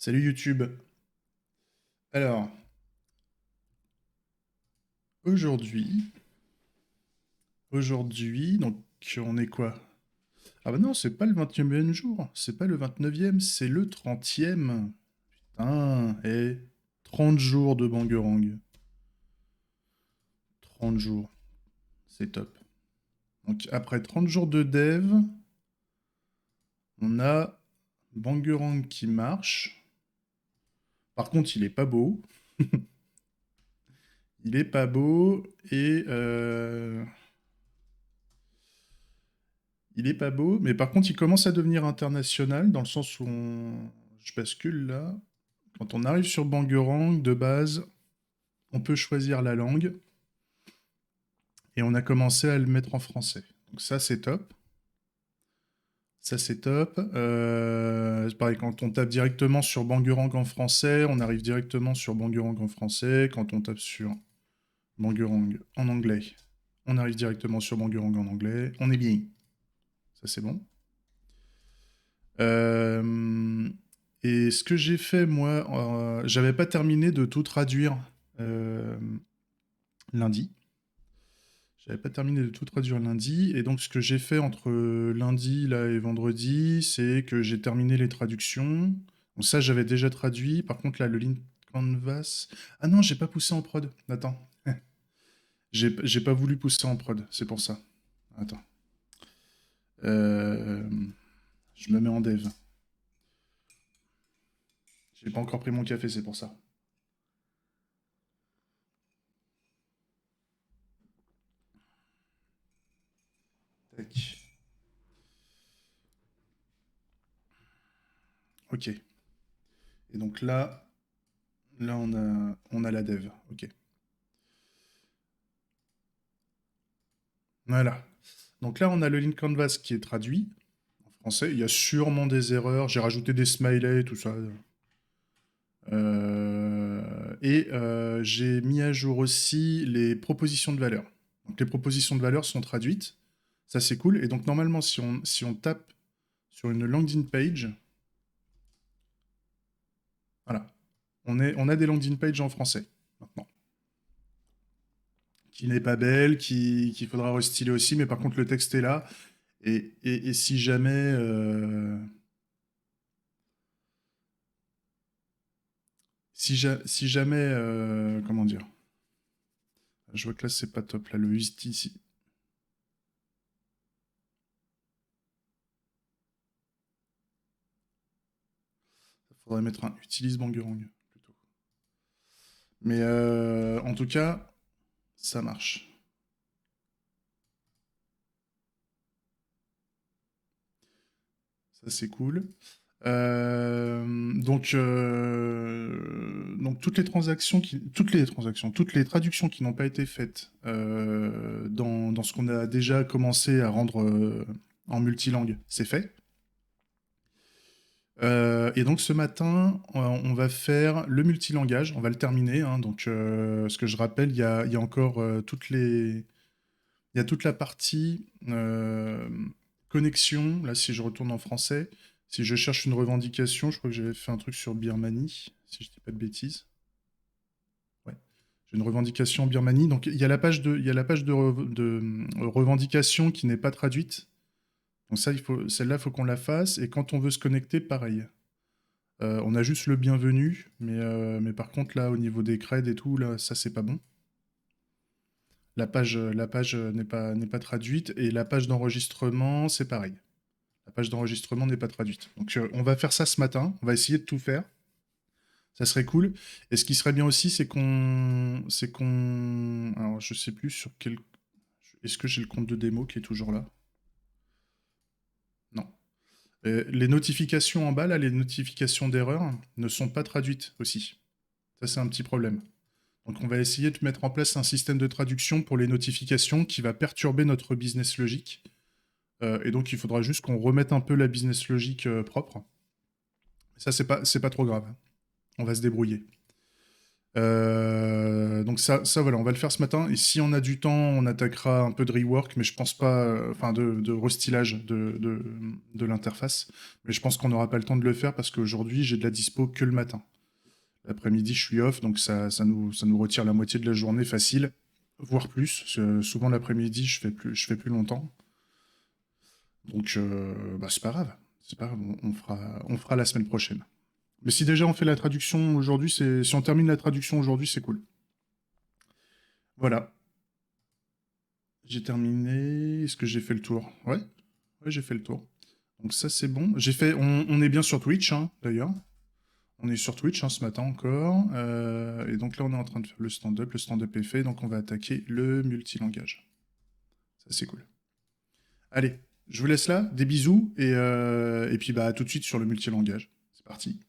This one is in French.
Salut YouTube. Alors, aujourd'hui, donc on est quoi? Ah bah non, c'est pas le 29e jour, c'est pas le 29e, c'est le 30e. Putain, 30 jours de Bangerang. 30 jours, c'est top. Donc après 30 jours de dev, on a Bangerang qui marche. Par contre, il est pas beau. Il est pas beau et il est pas beau, mais par contre, il commence à devenir international dans le sens où je bascule là. Quand on arrive sur Bangerang, de base, on peut choisir la langue et on a commencé à le mettre en français. Donc ça, c'est top. Ça, c'est top. C'est pareil, quand on tape directement sur Bangerang en français, on arrive directement sur Bangerang en français. Quand on tape sur Bangerang en anglais, on arrive directement sur Bangerang en anglais. On est bien. Ça, c'est bon. Euh, Et ce que j'ai fait, moi, j'avais pas terminé de tout traduire euh, lundi. J'avais pas terminé de tout traduire lundi. Et donc, ce que j'ai fait entre lundi là, et vendredi, c'est que j'ai terminé les traductions. Donc, ça, j'avais déjà traduit. Par contre, là, le link canvas. Ah non, j'ai pas poussé en prod. Attends. J'ai pas voulu pousser en prod. C'est pour ça. Attends. Euh, Je me mets en dev. J'ai pas encore pris mon café, c'est pour ça. Tac. Ok. Et donc là on a la dev. Ok. Voilà. Donc là, on a le link canvas qui est traduit en français. Il y a sûrement des erreurs. J'ai rajouté des smileys, tout ça. J'ai mis à jour aussi les propositions de valeur. Donc les propositions de valeur sont traduites. Ça, c'est cool. Et donc normalement, si on tape sur une landing page, voilà, on a des landing pages en français maintenant. Qui n'est pas belle, qu'il faudra restyler aussi, mais par contre le texte est là. Et si jamais, si jamais, comment dire, je vois que là c'est pas top, là le ici. Il faudrait mettre un utilise Bangerang plutôt. Mais en tout cas, ça marche. Ça c'est cool. Donc toutes les traductions qui n'ont pas été faites dans ce qu'on a déjà commencé à rendre en multilangue, c'est fait. Et donc ce matin, on va faire le multilangage, on va le terminer, hein. Donc, ce que je rappelle, il y a encore il y a toute la partie connexion. Là, si je retourne en français, si je cherche une revendication, je crois que j'avais fait un truc sur Birmanie, si je dis pas de bêtises. Ouais. J'ai une revendication en Birmanie. Donc il y a la page il y a la page de revendication qui n'est pas traduite. Donc ça, celle-là, il faut qu'on la fasse. Et quand on veut se connecter, pareil. On a juste le bienvenu, mais par contre, là, au niveau des creds et tout, là, ça, c'est pas bon. La page n'est pas traduite, et la page d'enregistrement, c'est pareil. La page d'enregistrement n'est pas traduite. Donc, on va faire ça ce matin. On va essayer de tout faire. Ça serait cool. Et ce qui serait bien aussi, alors, je sais plus sur quel. Est-ce que j'ai le compte de démo qui est toujours là? Non. Les notifications en bas, là, les notifications d'erreur ne sont pas traduites aussi. Ça, c'est un petit problème. Donc on va essayer de mettre en place un système de traduction pour les notifications qui va perturber notre business logic. Et donc il faudra juste qu'on remette un peu la business logic propre. Ça, c'est pas trop grave. On va se débrouiller. Donc ça, voilà, on va le faire ce matin. Et si on a du temps, on attaquera un peu de rework, mais je pense pas, enfin de restylage de l'interface. Mais je pense qu'on n'aura pas le temps de le faire parce qu'aujourd'hui, j'ai de la dispo que le matin. L'après-midi, je suis off, donc ça nous retire la moitié de la journée facile, voire plus. Parce que souvent l'après-midi, je fais plus longtemps. Donc bah, c'est pas grave. C'est pas grave, on fera la semaine prochaine. Mais si déjà on fait la traduction aujourd'hui, si on termine la traduction aujourd'hui, c'est cool. Voilà. J'ai terminé. Est-ce que j'ai fait le tour? Ouais, ouais, j'ai fait le tour. Donc ça, c'est bon. On est bien sur Twitch, hein, d'ailleurs. On est sur Twitch hein, ce matin encore. Et donc là, on est en train de faire le stand-up. Le stand-up est fait, donc on va attaquer le multilangage. Ça, c'est cool. Allez, je vous laisse là. Des bisous. Et puis, bah, à tout de suite sur le multilangage. C'est parti.